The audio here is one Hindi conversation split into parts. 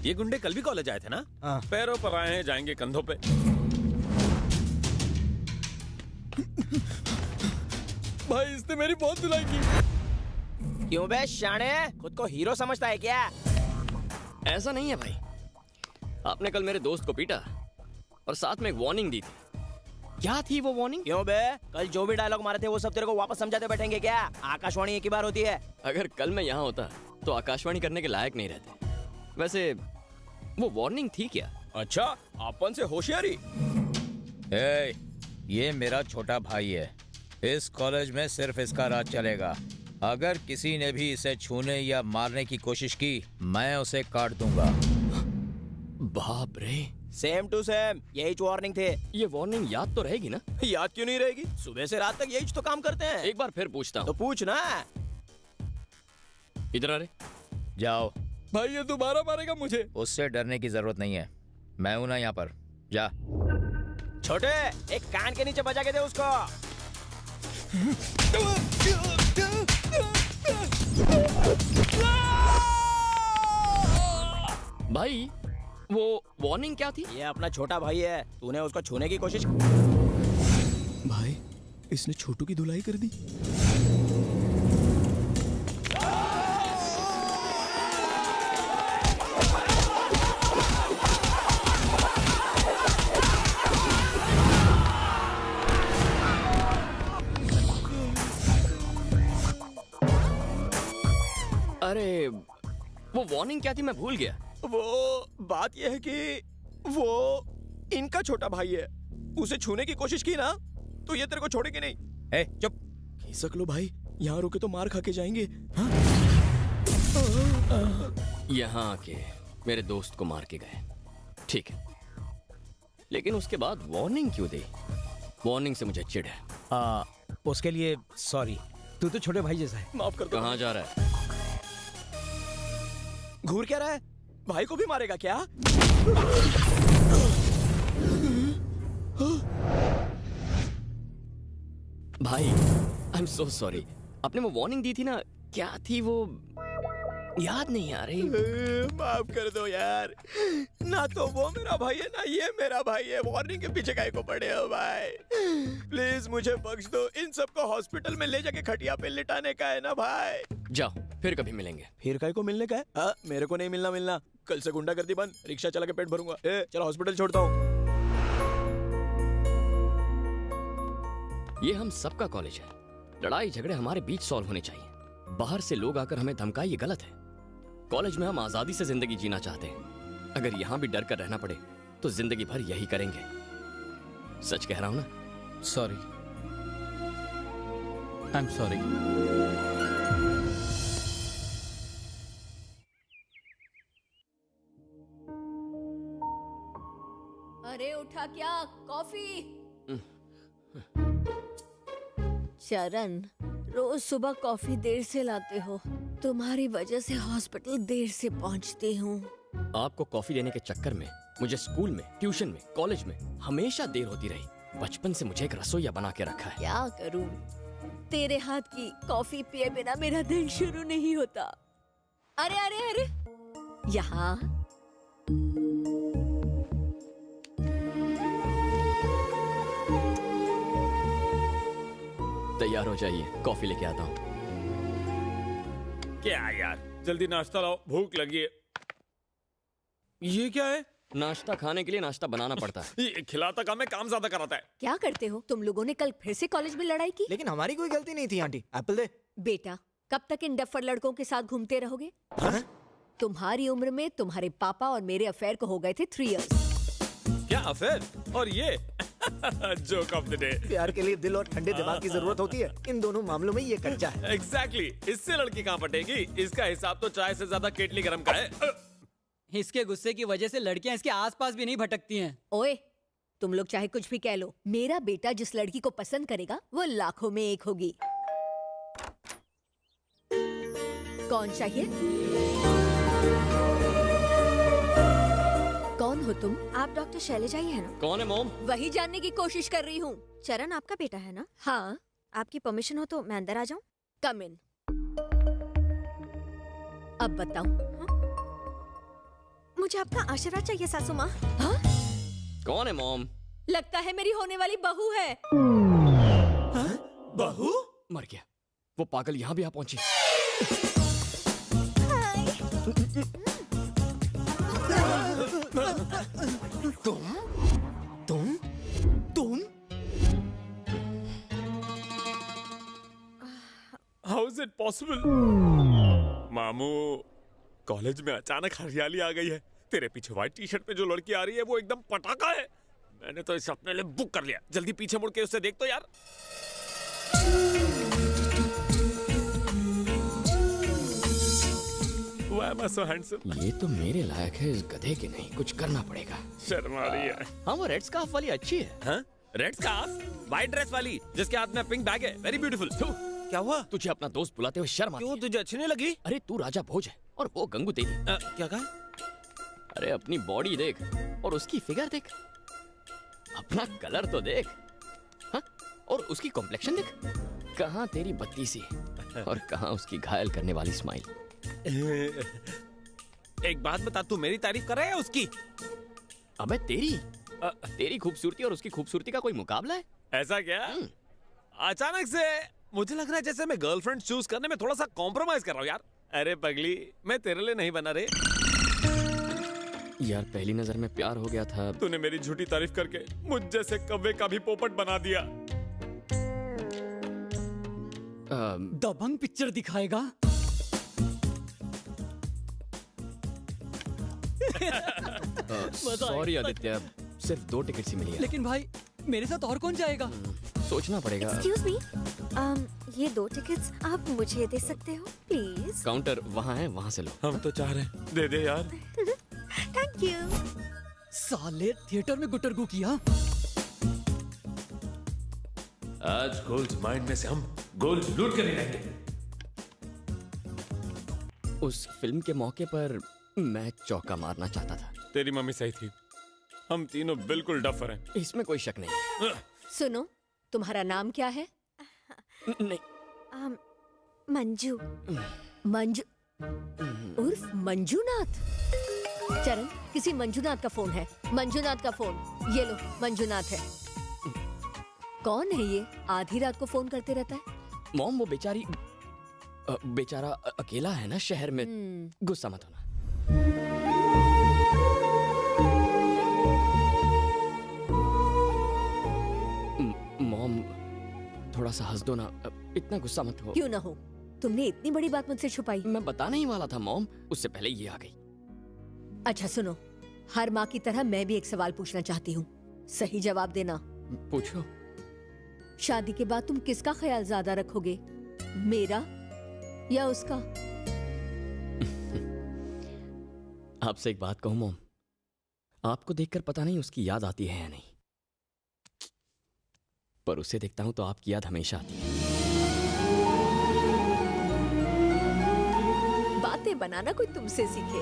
ये गुंडे कल भी कॉलेज आए थे ना? हाँ। पैरों पर आए हैं, जाएंगे कंधों पे। भाई इसने मेरी बहुत धुलाई की। क्यों बे शाणे, खुद को हीरो समझता है क्या? ऐसा नहीं है भाई, आपने कल मेरे दोस्त को पीटा और साथ में एक वार्निंग दी थी। क्या थी वो वार्निंग? क्यों बे, कल जो भी डायलॉग मारे थे वो सब तेरे को वापस समझाते बैठेंगे क्या? आकाशवाणी एक ही बार होती है। अगर कल मैं यहाँ होता तो आकाशवाणी करने के लायक नहीं रहते। वैसे वो वार्निंग थी क्या? अच्छा, अपन से होशियारी। ए, ये मेरा छोटा भाई है। इस कॉलेज में सिर्फ इसका राज चलेगा। अगर किसी ने भी इसे छूने या मारने की कोशिश की, मैं उसे काट दूंगा। बाप रे, सेम टू सेम यही वार्निंग थे। ये वार्निंग याद तो रहेगी ना? याद क्यों नहीं रहेगी? सुबह से रात तक यही तो काम करते हैं। एक बार फिर पूछता तो हूँ, पूछ ना। इधर आ रे। जाओ। भाई ये दोबारा मारेगा मुझे। उससे डरने की जरूरत नहीं है, मैं हूं ना यहाँ पर। जा। छोटे, एक कान के नीचे बजा के दे उसको। भाई वो वार्निंग क्या थी? ये अपना छोटा भाई है, तूने उसको छूने की कोशिश। भाई इसने छोटू की धुलाई कर दी। अरे वो वार्निंग क्या थी, मैं भूल गया। वो बात यह है कि वो इनका छोटा भाई है। उसे छूने की कोशिश की ना तो ये तेरे को छोड़ेगी नहीं। ए, चुप। खिसक लो भाई, यहाँ रुके तो मार खा के जाएंगे। हाँ? यहाँ आके मेरे दोस्त को मार के गए, ठीक है, लेकिन उसके बाद वार्निंग क्यों दी? वार्निंग से मुझे चिढ़ है। उसके लिए सॉरी। तू तो छोटे भाई जैसा है। माफ कर दो। कहाँ जा रहा है? घूर क्या रहा है? भाई को भी मारेगा क्या? भाई आई एम सो सॉरी। आपने वो वार्निंग दी थी ना, क्या थी वो? याद नहीं आ रही। माफ कर दो यार। ना तो वो मेरा भाई है ना ये मेरा भाई है। वार्निंग के पीछे काहे को पड़े हो भाई? प्लीज मुझे बख्श दो। इन सबको हॉस्पिटल में ले जाके खटिया पे लिटाने का है ना भाई। जाओ, फिर कभी मिलेंगे। फिर काहे को मिलने का है? मेरे को नहीं मिलना। कल से गुंडागर्दी बंद, रिक्शा चला के पेट भरूंगा। चलो हॉस्पिटल छोड़ता हूँ। ये हम सबका कॉलेज है। लड़ाई झगड़े हमारे बीच सॉल्व होने चाहिए। बाहर से लोग आकर हमें धमकाए, ये गलत है। कॉलेज में हम आजादी से जिंदगी जीना चाहते हैं। अगर यहाँ भी डर कर रहना पड़े तो जिंदगी भर यही करेंगे। सच कह रहा हूँ ना? Sorry, I am sorry. अरे उठा क्या? कॉफी। चरण, रोज सुबह कॉफी देर से लाते हो। तुम्हारी वजह से हॉस्पिटल देर से पहुंचती हूँ। आपको कॉफी देने के चक्कर में मुझे स्कूल में, ट्यूशन में, कॉलेज में हमेशा देर होती रही। बचपन से मुझे एक रसोइया बना के रखा है। क्या करूँ? तेरे हाथ की कॉफी पिए बिना मेरा दिन शुरू नहीं होता। अरे अरे अरे, यहाँ तैयार हो जाइए, कॉफी लेके आता हूँ। क्या यार, जल्दी नाश्ता लाओ, भूख लगी है। ये क्या है? नाश्ता खाने के लिए नाश्ता बनाना पड़ता है। ये खिलाता काम है, काम ज्यादा कराता है। क्या करते हो तुम लोगों ने? कल फिर से कॉलेज में लड़ाई की? लेकिन हमारी कोई गलती नहीं थी आंटी। एप्पल दे। बेटा, कब तक इन डफर लड़कों के साथ घूमते रहोगे? तुम्हारी उम्र में तुम्हारे पापा और मेरे अफेयर को हो गए थे 3 years। क्या अफेयर? और ये जोक ऑफ द डे। प्यार के लिए दिल और ठंडे दिमाग की जरूरत होती है। इन दोनों मामलों में ये कच्चा है। एग्जैक्टली, इससे लड़की कहाँ पटेगी? इसका हिसाब तो चाय से ज्यादा केटली गरम का है। इसके गुस्से की वजह से लड़कियां इसके आसपास भी नहीं भटकती हैं। ओए, तुम लोग चाहे कुछ भी कह लो, मेरा बेटा जिस लड़की को पसंद करेगा वो लाखों में एक होगी। कौन चाहिए? कौन हो तुम? आप डॉक्टर शैलजा ही है ना? कौन है मोम? वही जानने की कोशिश कर रही हूँ। चरण आपका बेटा है ना? हाँ। आपकी परमिशन हो तो मैं अंदर आ जाऊं? कम इन। अब बताओ। मुझे आपका आशीर्वाद चाहिए सासू माँ। हाँ? कौन है मॉम? लगता है मेरी होने वाली बहू है। बहू? मर गया। वो पागल यहाँ भी आ पहुंची। तुम? How is it possible? मामू, कॉलेज में अचानक हरियाली आ गई है। तेरे पीछे व्हाइट टी शर्ट पे जो लड़की आ रही है वो एकदम पटाखा है। मैंने तो इसे अपने लिए बुक कर लिया। जल्दी पीछे मुड़ के उससे देख तो यार। Why am I so handsome? ये तो मेरे लायक है, इस गधे के नहीं। कुछ करना पड़ेगा। शर्मा रही है। हाँ, वो रेड स्कार्फ वाली अच्छी है। हाँ? Red scarf? व्हाइट ड्रेस वाली जिसके हाथ में पिंक बैग है। Very beautiful. क्या हुआ? तुझे अपना दोस्त बुलाते हुए शर्म आती क्यों, है? तुझे अच्छी नहीं लगी? अरे तू राजा भोज है और वो गंगू तेली। क्या कहा? अरे अपनी बॉडी देख और उसकी फिगर देख। अपना कलर तो देख। हाँ? और उसकी कॉम्प्लेक्शन देख। कहाँ तेरी बत्ती सी और कहाँ उसकी घायल करने वाली स्माइल। एक बात बता, तू मेरी तारीफ कर रहा है उसकी? अबे तेरी खूबसूरती और उसकी खूबसूरती का कोई मुकाबला है? ऐसा क्या? अचानक से मुझे लग रहा है जैसे मैं गर्लफ्रेंड चूज करने में थोड़ा सा कॉम्प्रोमाइज कर रहा हूँ यार। अरे पगली, मैं तेरे लिए नहीं बना रे। यार पहली नजर में प्यार हो गया था। तूने मेरी झूठी तारीफ करके मुझ जैसे कव्वे का भी पोपट बना दिया। दबंग पिक्चर दिखाएगा। सॉरी आदित्य, सिर्फ 2 टिकट ही मिली है। लेकिन भाई मेरे साथ और कौन जाएगा? सोचना पड़ेगा। एक्सक्यूज मी, ये 2 टिकट्स आप मुझे दे सकते हो प्लीज? काउंटर वहाँ है, वहाँ से लो। हम तो चाह रहे हैं, दे दे यार। Thank you. साले थिएटर में गुटरगू किया। आज गोल्ड माइंड में से हम गोल्ड लूट कर लेंगे। उस फिल्म के मौके पर मैं चौका मारना चाहता था। तेरी मम्मी सही थी, हम तीनों बिल्कुल डफर हैं। इसमें कोई शक नहीं है। सुनो, तुम्हारा नाम क्या है? नहीं, मंजू। मंजू उर्फ मंजूनाथ। चरण, किसी मंजूनाथ का फोन है। मंजूनाथ का फोन ये लो। मंजूनाथ है। कौन है ये? आधी रात को फोन करते रहता है। मॉम वो बेचारा अकेला है ना शहर में। गुस्सा मत होना। मॉम थोड़ा सा हंस दो ना, इतना गुस्सा मत हो। क्यों ना हो, तुमने इतनी बड़ी बात मुझसे छुपाई। मैं बताने ही वाला था मॉम, उससे पहले ये आ गई। अच्छा सुनो, हर माँ की तरह मैं भी एक सवाल पूछना चाहती हूँ, सही जवाब देना। पूछो। शादी के बाद तुम किसका ख्याल ज्यादा रखोगे, मेरा या उसका? आपसे एक बात कहूं मॉम, आपको देखकर पता नहीं उसकी याद आती है या नहीं, पर उसे देखता हूं तो आपकी याद हमेशा आती है। बातें बनाना कोई तुमसे सीखे।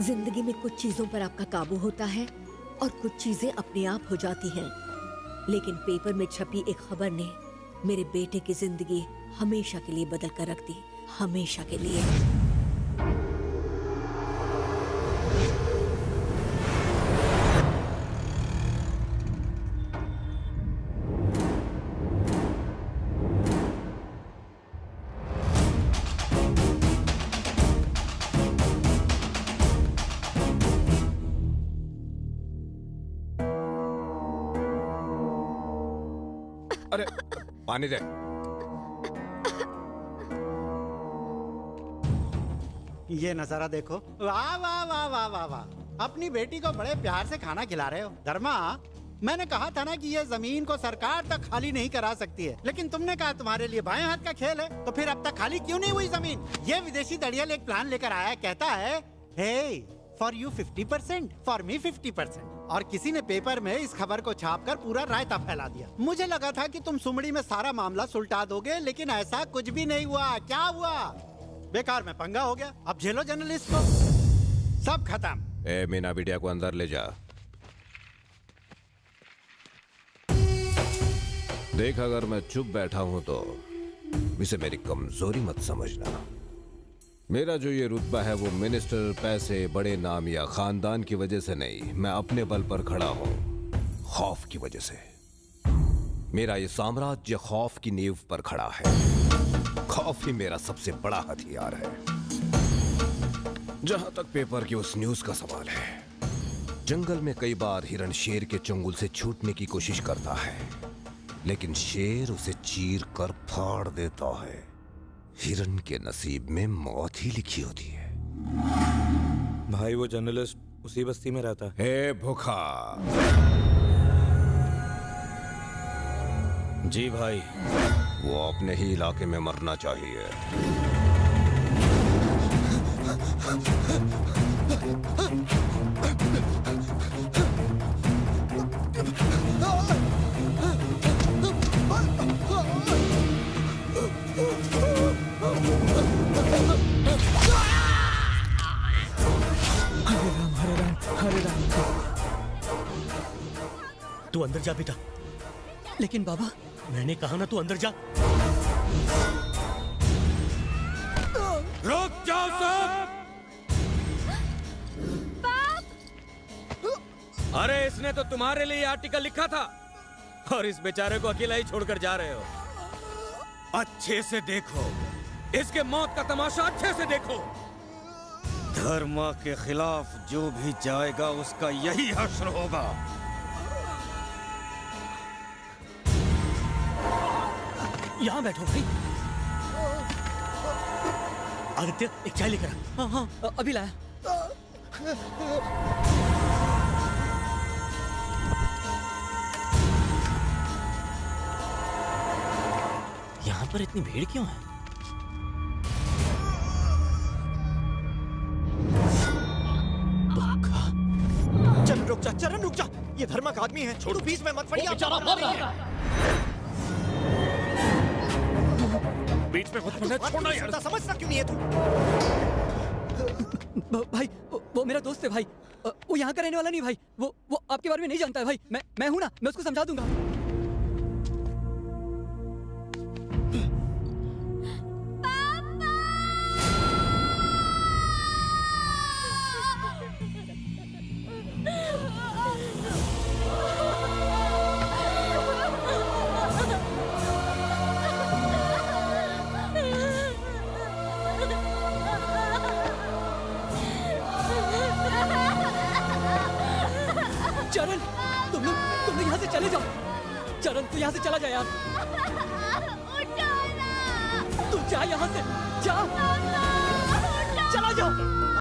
जिंदगी में कुछ चीजों पर आपका काबू होता है और कुछ चीजें अपने आप हो जाती हैं। लेकिन पेपर में छपी एक खबर ने मेरे बेटे की जिंदगी हमेशा के लिए बदल कर रख दी, हमेशा के लिए। अरे पानी दे। ये नजारा देखो, वाह वाह वाह वाह वाह वाह। अपनी बेटी को बड़े प्यार से खाना खिला रहे हो। धर्मा, मैंने कहा था ना कि ये जमीन को सरकार तक खाली नहीं करा सकती है, लेकिन तुमने कहा तुम्हारे लिए बाएं हाथ का खेल है, तो फिर अब तक खाली क्यों नहीं हुई जमीन? ये विदेशी दड़ियल एक प्लान लेकर आया, कहता है हे फॉर यू 50%, फॉर मी 50%। और किसी ने पेपर में इस खबर को छापकर पूरा रायता फैला दिया। मुझे लगा था कि तुम सुमड़ी में सारा मामला सुलटा दोगे, लेकिन ऐसा कुछ भी नहीं हुआ। क्या हुआ? बेकार में पंगा हो गया। अब झेलो जर्नलिस्ट को। सब खत्म। ए मीना बिटिया को अंदर ले जा। देख, अगर मैं चुप बैठा हूं तो इसे मेरी कमजोरी मत समझना। मेरा जो ये रुतबा है वो मिनिस्टर, पैसे, बड़े नाम या खानदान की वजह से नहीं, मैं अपने बल पर खड़ा हूं, खौफ की वजह से। मेरा ये साम्राज्य खौफ की नींव पर खड़ा है। खौफ ही मेरा सबसे बड़ा हथियार है। जहां तक पेपर की उस न्यूज का सवाल है, जंगल में कई बार हिरण शेर के चंगुल से छूटने की कोशिश करता है, लेकिन शेर उसे चीर कर फाड़ देता है। हिरण के नसीब में मौत ही लिखी होती है। भाई वो जर्नलिस्ट उसी बस्ती में रहता है। हे भूखा। जी भाई। वो अपने ही इलाके में मरना चाहिए। तू अंदर जा बेटा। लेकिन बाबा, मैंने कहा ना तू अंदर जा। रुक जाओ सब। अरे इसने तो तुम्हारे लिए आर्टिकल लिखा था और इस बेचारे को अकेला ही छोड़कर जा रहे हो। अच्छे से देखो, इसके मौत का तमाशा अच्छे से देखो। धर्म के खिलाफ जो भी जाएगा उसका यही हश्र होगा। यहाँ बैठो भाई। आदित्य, एक चाय लेकर आ। हाँ हाँ, अभी लाया। यहाँ पर इतनी भीड़ क्यों है? चरण रुक जा, चरण रुक जा। ये धर्मा का आदमी है। छोड़ो, बीच में मत पड़िए। बीच में मत पड़ना, छोड़ना यार। समझता क्यों नहीं है तू? भाई, वो मेरा दोस्त है भाई। वो यहाँ का रहने वाला नहीं भाई। वो आपके बारे में नहीं जानता है भाई। मैं हूँ ना, मैं उसको समझा दूंगा। चरण, तुम लोग यहाँ से चले जाओ। चरण, तू यहाँ से चला जा यार। तू जा यहाँ से, जा।